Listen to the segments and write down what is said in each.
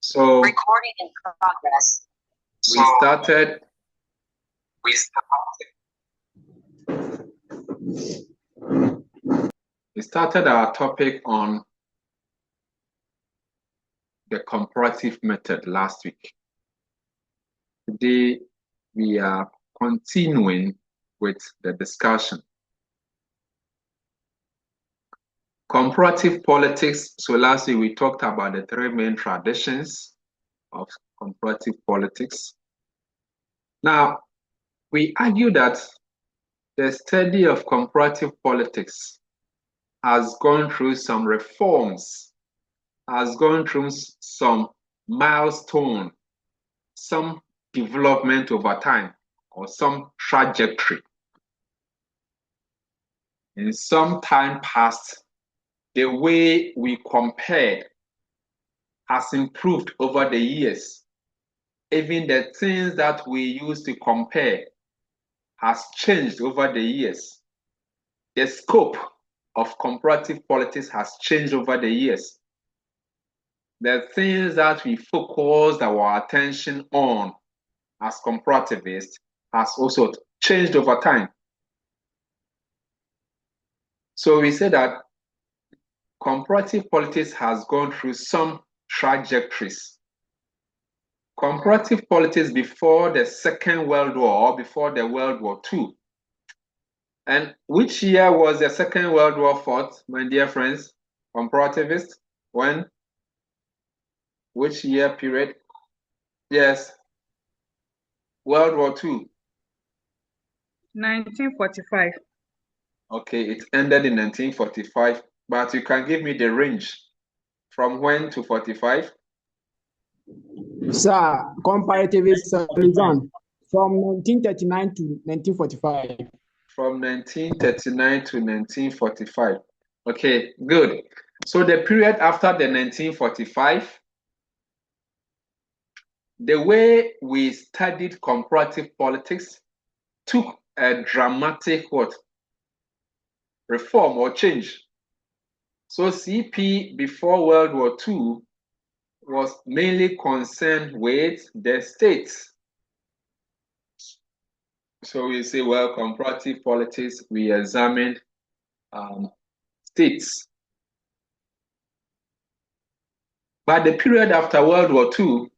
So recording in progress. We started our topic on the comparative method last week. Today we are continuing with the discussion. Comparative politics. So last week we talked about the three main traditions of comparative politics. Now, we argue that the study of comparative politics has gone through some reforms, has gone through some milestone, some development over time, or some trajectory. In some time past, the way we compared has improved over the years. Even the things that we use to compare has changed over the years. The scope of comparative politics has changed over the years. The things that we focused our attention on as comparativists has also changed over time. So we say that comparative politics has gone through some trajectories. Comparative politics before the Second World War, or before the World War II. And which year was the Second World War fought, my dear friends, comparativists? When? Which year period? Yes. World War II. 1945. Okay, it ended in 1945, but you can give me the range. From when to 45? Sir, comparativist Luzon, from 1939 to 1945. From 1939 to 1945. Okay, good. So the period after the 1945, the way we studied comparative politics took a dramatic reform or change. So CP before World War II was mainly concerned with the states. So we say, well, comparative politics, we examined states. But the period after World War II,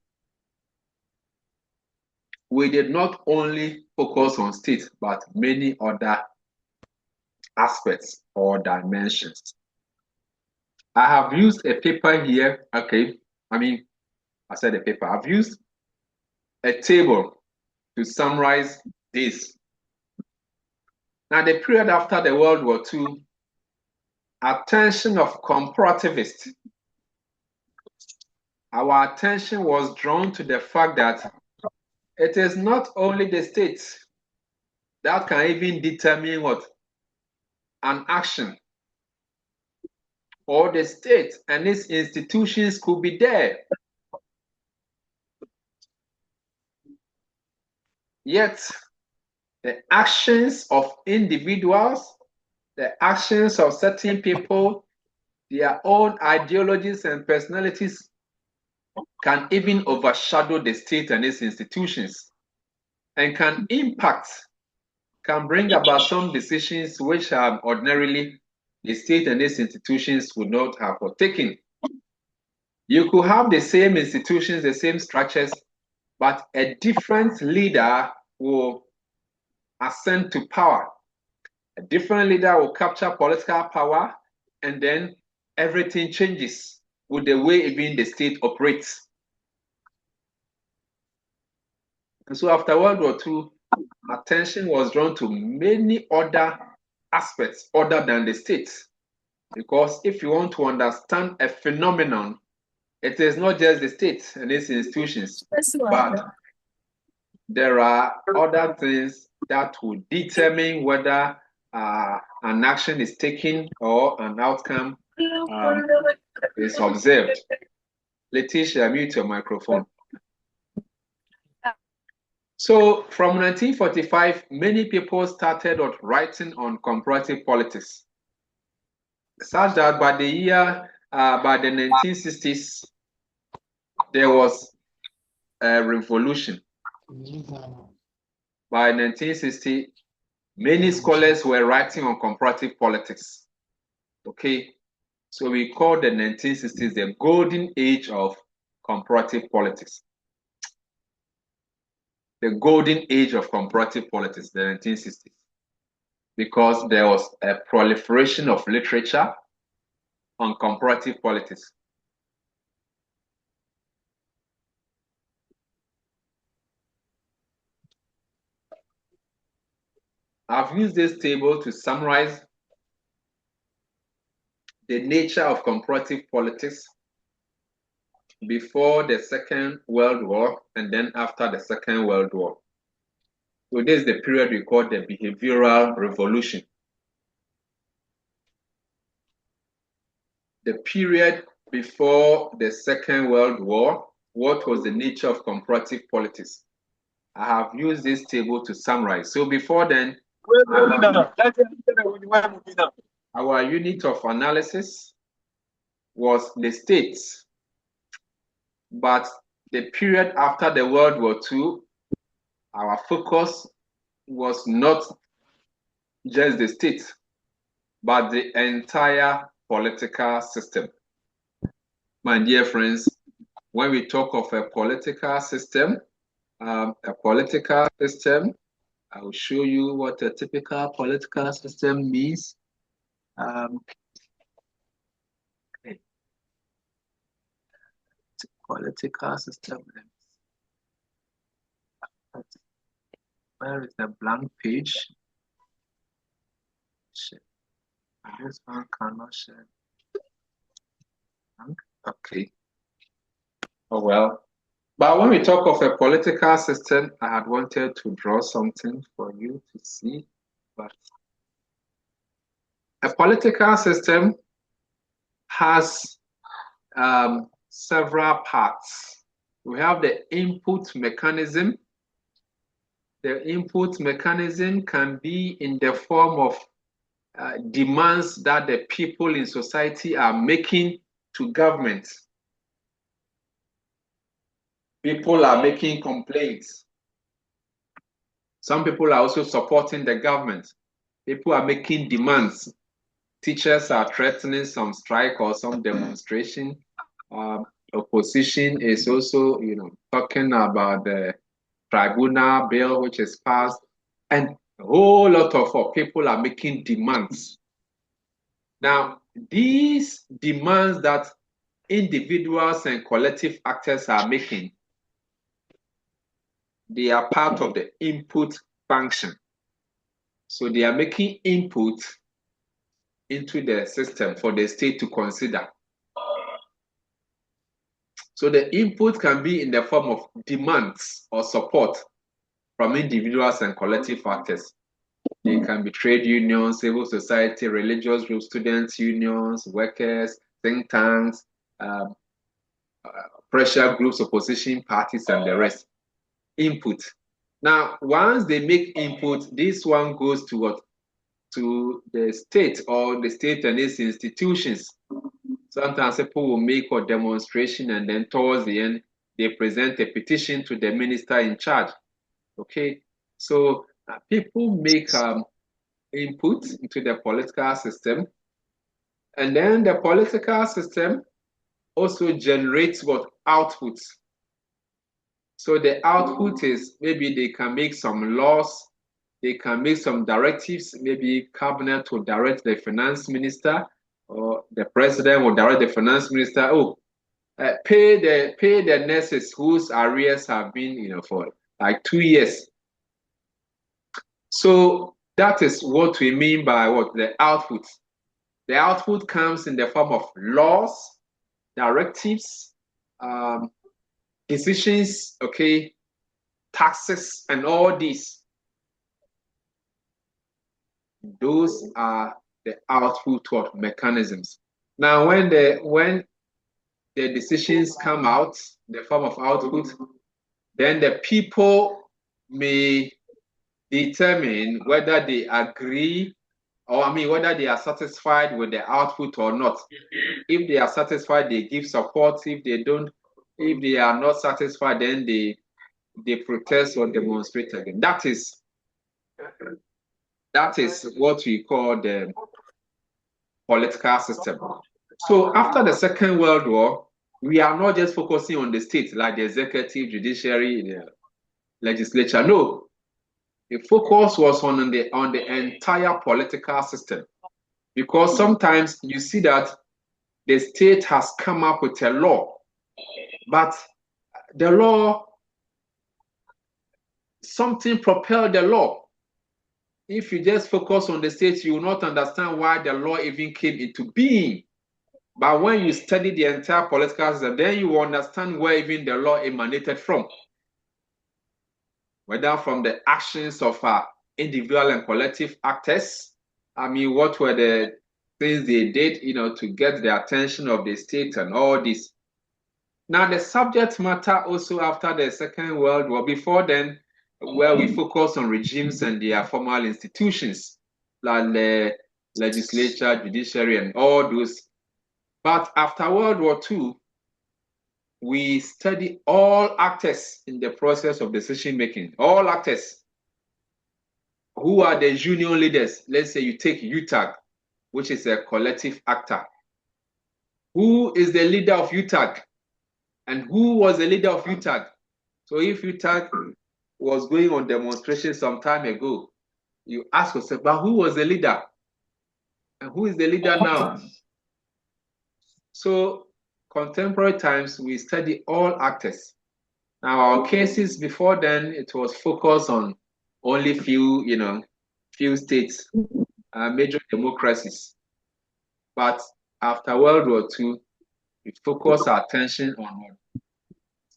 we did not only focus on states, but many other aspects or dimensions. I have used a paper here. Okay, I said a paper. I've used a table to summarize this. Now, the period after the World War II, attention of comparativists, our attention was drawn to the fact that it is not only the states that can even determine an action, or the state and its institutions could be there. Yet, the actions of individuals, the actions of certain people, their own ideologies and personalities can even overshadow the state and its institutions, and can bring about some decisions which ordinarily the state and its institutions would not have taken. You could have the same institutions, the same structures, but a different leader will ascend to power. A different leader will capture political power, and then everything changes with the way even the state operates. And so after World War II, attention was drawn to many other aspects other than the state. Because if you want to understand a phenomenon, it is not just the state and its institutions, but there are other things that will determine whether an action is taken or an outcome is observed. Letitia, mute your microphone. So from 1945, many people started writing on comparative politics, such that by the 1960s, there was a revolution. By 1960, many scholars were writing on comparative politics. Okay, so we call the 1960s the golden age of comparative politics. The golden age of comparative politics, the 1960s, because there was a proliferation of literature on comparative politics. I've used this table to summarize the nature of comparative politics before the Second World War and then after the Second World War. So this is the period we call the behavioral revolution. The period before the Second World War, what was the nature of comparative politics? I have used this table to summarize. So before then, our unit of analysis was the states, but the period after the World War II, our focus was not just the states, but the entire political system. My dear friends, when we talk of a political system, I will show you what a typical political system means. Okay. Political system. Where is the blank page? This one cannot share. Okay. Oh well. But when we talk of a political system, I had wanted to draw something for you to see. But a political system has several parts. We have the input mechanism. The input mechanism can be in the form of demands that the people in society are making to government. People are making complaints. Some people are also supporting the government. People are making demands. Teachers are threatening some strike or some demonstration. Opposition is also, talking about the tribunal bill which is passed, and a whole lot of people are making demands. Now, these demands that individuals and collective actors are making, they are part of the input function. So they are making input into the system for the state to consider. So the input can be in the form of demands or support from individuals and collective actors. They can be trade unions, civil society, religious groups, students' unions, workers, think tanks, pressure groups, opposition parties, and the rest. Input. Now, once they make input, this one goes to what? To the state or the state and its institutions. Sometimes people will make a demonstration and then towards the end, they present a petition to the minister in charge. Okay, so people make input into the political system, and then the political system also generates what? Outputs. So the output is maybe they can make some laws, they can make some directives, maybe cabinet will direct the finance minister or the president will direct the finance minister, pay the nurses whose arrears have been, for like 2 years. So that is what we mean by what? The output. The output comes in the form of laws, directives, decisions, okay, taxes, and all these. Those are the output of mechanisms. Now, when the decisions come out in the form of output, then the people may determine whether they agree or whether they are satisfied with the output or not. If they are satisfied, they give support. If they don't, If they are not satisfied, then they protest or demonstrate again. That is what we call the political system. So after the Second World War, we are not just focusing on the state, like the executive, judiciary, the legislature. No, the focus was on the entire political system, because sometimes you see that the state has come up with a law, but the law, something propelled the law. If you just focus on the state, you will not understand why the law even came into being. But when you study the entire political system, then you will understand where even the law emanated from. Whether from the actions of individual and collective actors. I mean, what were the things they did, to get the attention of the state and all this. Now, the subject matter also after the Second World War, before then, where we focus on regimes and their formal institutions, like the legislature, judiciary, and all those. But after World War II, we study all actors in the process of decision making, all actors. Who are the union leaders? Let's say you take UTAG, which is a collective actor. Who is the leader of UTAG? And who was the leader of UTAG? So if UTAG was going on demonstration some time ago, you ask yourself, but who was the leader? And who is the leader now? So contemporary times, we study all actors. Now, our cases before then, it was focused on only few states, major democracies. But after World War II, we focus our attention on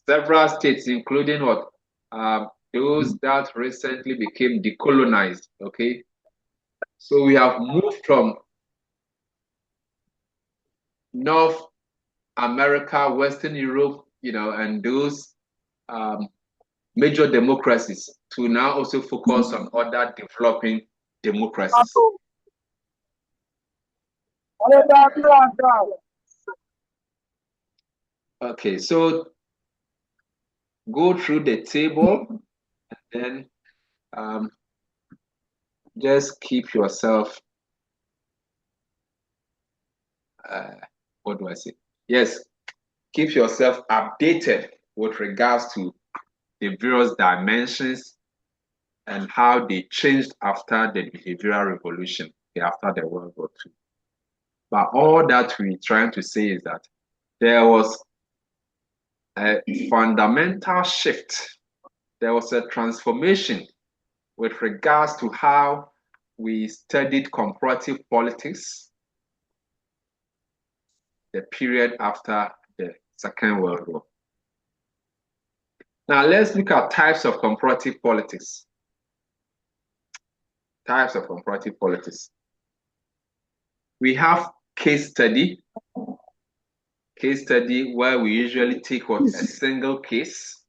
several states, including those that recently became decolonized. Okay, so we have moved from North America, Western Europe, and those major democracies to now also focus on other developing democracies. Okay, so go through the table and then just keep yourself, what do I say? Yes, keep yourself updated with regards to the various dimensions and how they changed after the behavioral revolution, after the World War II. But all that we're trying to say is that there was a fundamental shift. There was a transformation with regards to how we studied comparative politics, the period after the Second World War. Now let's look at types of comparative politics. Types of comparative politics. We have case study where we usually take a single case,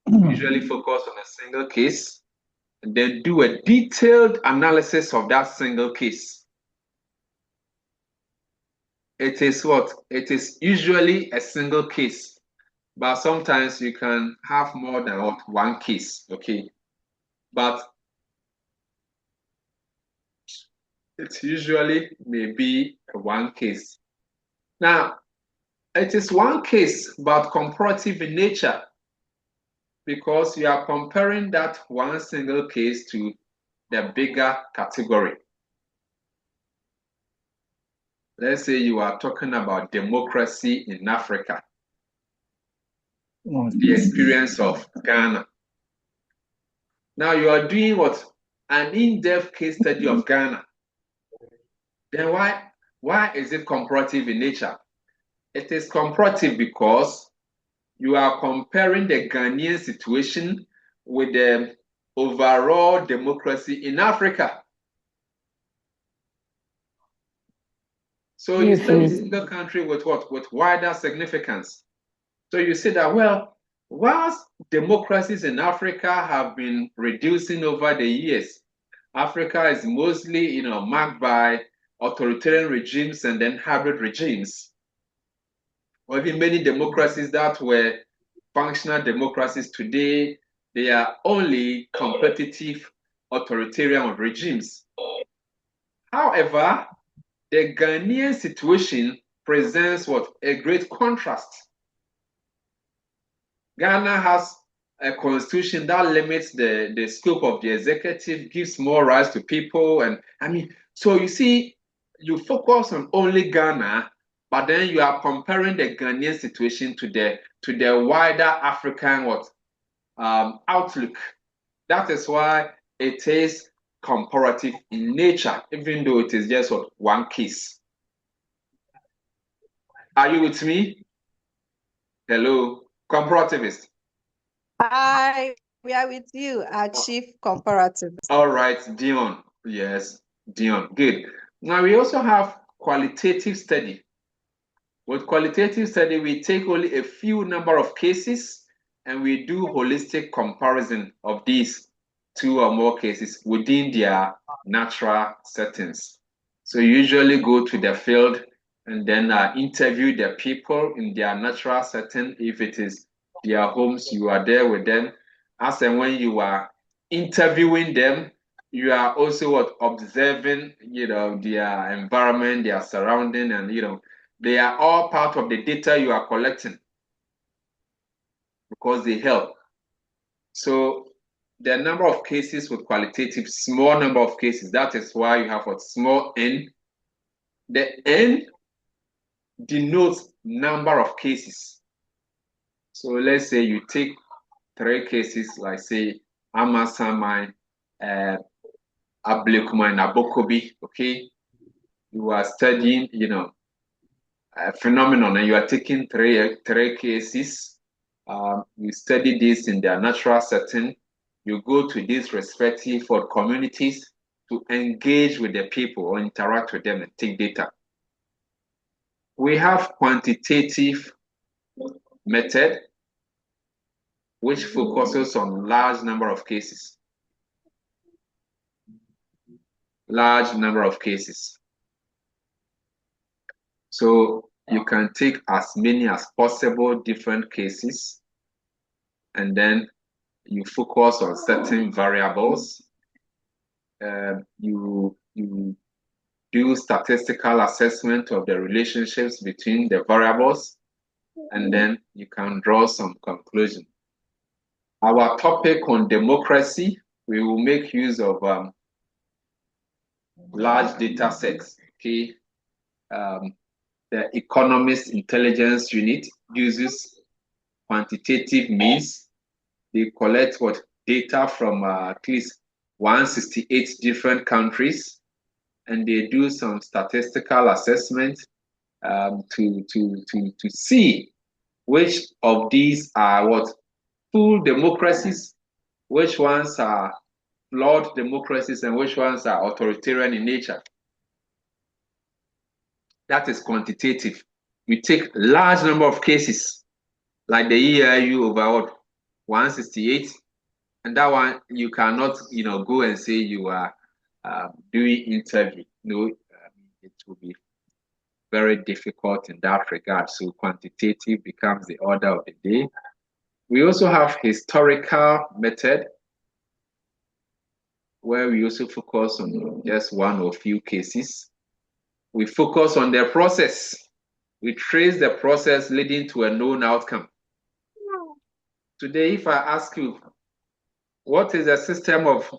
usually focus on a single case, and then do a detailed analysis of that single case. It is what? It is usually a single case, but sometimes you can have more than one case, okay? But it usually may be one case. Now, it is one case, but comparative in nature, because you are comparing that one single case to the bigger category. Let's say you are talking about democracy in Africa, the experience of Ghana. Now you are doing what? An in-depth case study of Ghana. Then why is it comparative in nature? It is comparative because you are comparing the Ghanaian situation with the overall democracy in Africa. So you study a single country with what? With wider significance. So you see that, well, whilst democracies in Africa have been reducing over the years, Africa is mostly, marked by authoritarian regimes and then hybrid regimes. or even many democracies that were functional democracies today, they are only competitive authoritarian regimes. However, the Ghanaian situation presents what? A great contrast. Ghana has a constitution that limits the scope of the executive, gives more rights to people. And I mean, so you see, you focus on only Ghana, but then you are comparing the Ghanaian situation to the wider African outlook. That is why it is comparative in nature, even though it is just one case. Are you with me? Hello, comparativist. Hi, we are with you, our chief comparativist. All right, Dion. Yes, Dion. Good. Now we also have qualitative study. With qualitative study, we take only a few number of cases and we do holistic comparison of these two or more cases within their natural settings. So you usually go to the field and then interview the people in their natural setting. If it is their homes, you are there with them. As and when you are interviewing them, you are also observing, their environment, their surrounding, and they are all part of the data you are collecting because they help. So the number of cases with qualitative, small number of cases. That is why you have a small n. The n denotes number of cases. So let's say you take 3 cases, like say Yeboah-Assiamah, Ablekuma, and Abokobi. Okay, you are studying, a phenomenon, and you are taking three cases. You study this in their natural setting. You go to these respective communities to engage with the people or interact with them and take data. We have quantitative method, which focuses on large number of cases. Large number of cases. So you can take as many as possible different cases, and then you focus on certain variables. You do statistical assessment of the relationships between the variables, and then you can draw some conclusion. Our topic on democracy, we will make use of large data sets. Okay, the Economist Intelligence Unit uses quantitative means. They collect data from at least 168 different countries, and they do some statistical assessment to see which of these are full democracies, which ones are flawed democracies, and which ones are authoritarian in nature. That is quantitative. You take large number of cases, like the EIU over 168, and that one you cannot go and say you are doing interview. No, it will be very difficult in that regard. So quantitative becomes the order of the day. We also have historical method, where we also focus on just one or few cases. We focus on the process. We trace the process leading to a known outcome. Today, if I ask you, what is the system of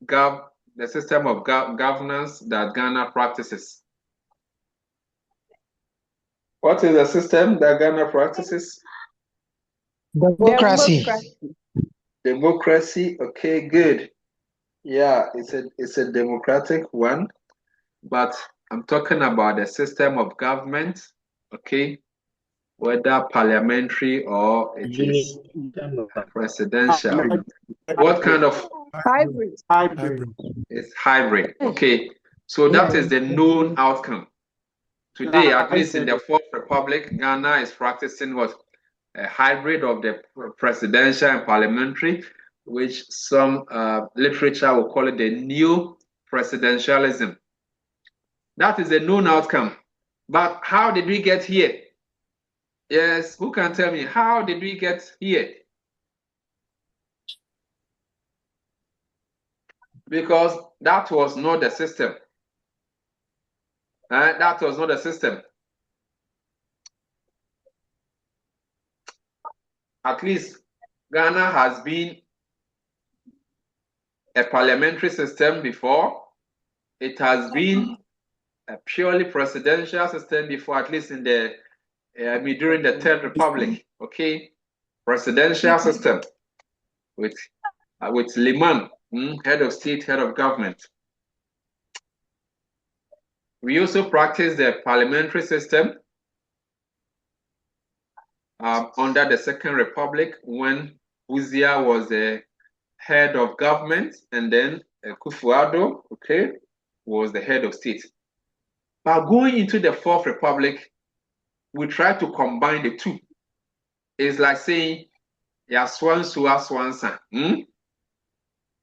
governance that Ghana practices? What is the system that Ghana practices? Democracy. Democracy. Okay, good. Yeah, it's a democratic one, but I'm talking about the system of government. Okay, whether parliamentary or it is presidential. What kind of Hybrid? It's hybrid. Okay, so that is the known outcome. Today, at least in the Fourth Republic, Ghana is practicing a hybrid of the presidential and parliamentary, which some literature will call it the new presidentialism. That is a known outcome. But how did we get here? Yes, who can tell me how did we get here? Because that was not the system. That was not the system. At least Ghana has been a parliamentary system before. It has been a purely presidential system before, at least in the during the Third Republic. Okay, presidential system with Liman, head of state, head of government. We also practice the parliamentary system under the Second Republic when Uzia was the head of government, and then Kufuor, okay, was the head of state. But going into the Fourth Republic, we try to combine the two. It's like saying,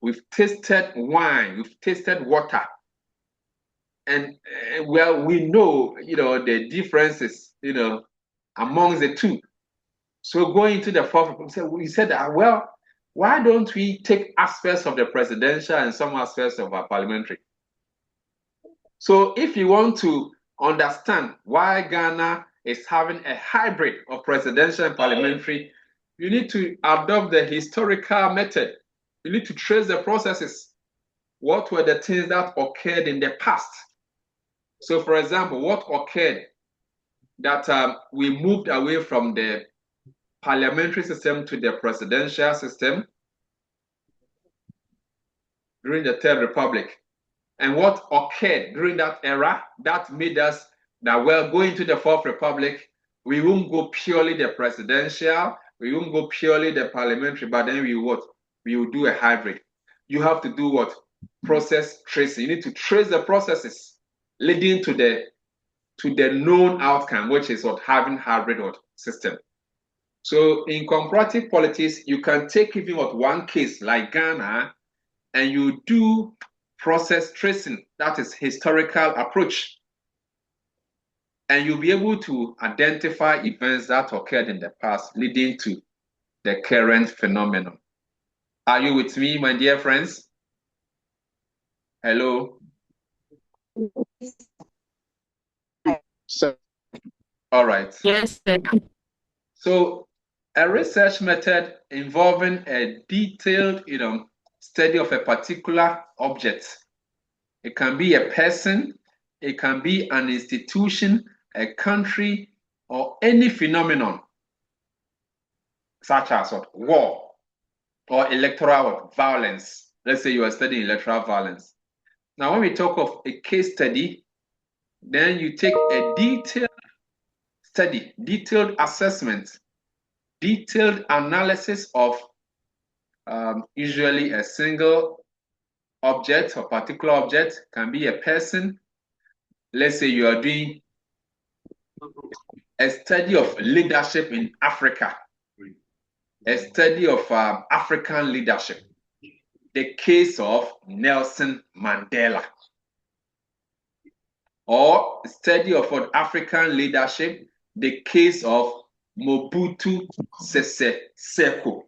we've tasted wine, we've tasted water, and well, we know, the differences, amongst the two. So going into the Fourth Republic, we said that, well, why don't we take aspects of the presidential and some aspects of our parliamentary? So if you want to understand why Ghana is having a hybrid of presidential and parliamentary, you need to adopt the historical method. You need to trace the processes. What were the things that occurred in the past? So for example, what occurred that we moved away from the parliamentary system to the presidential system during the Third Republic? And what occurred during that era that made us that, well, going to the Fourth Republic, we won't go purely the presidential, we won't go purely the parliamentary, but then we will do a hybrid. You have to do what? Process tracing. You need to trace the processes leading to the known outcome, which is what having hybrid system. So in comparative politics, you can take even one case like Ghana, and you do process tracing, that is historical approach. And you'll be able to identify events that occurred in the past leading to the current phenomenon. Are you with me, my dear friends? Hello? Sir. All right. Yes, sir. So a research method involving a detailed, study of a particular object. It can be a person, it can be an institution, a country, or any phenomenon, such as war or electoral violence. Let's say you are studying electoral violence. Now, when we talk of a case study, then you take a detailed study, detailed assessment, detailed analysis of usually a single object or particular object, can be a person. Let's say you are doing a study of leadership in Africa, a study of African leadership, the case of Nelson Mandela, or study of African leadership, the case of Mobutu Sese Seko.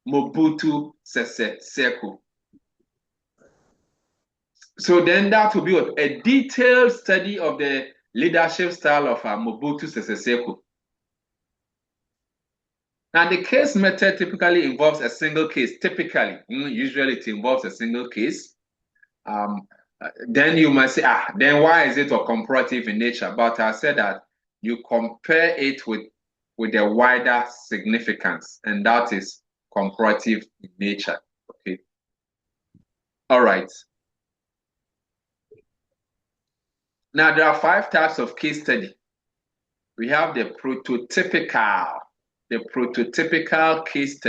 Mobutu Sese Seko. So then that will be a detailed study of the leadership style of Mobutu Sese Seko. Now, the case method typically involves a single case. Typically, usually it involves a single case. Then you might say, then why is it comparative in nature? But I said that you compare it with a wider significance, and that is comparative in nature. Okay. All right. Now, there are 5 types of case study. We have the prototypical case study.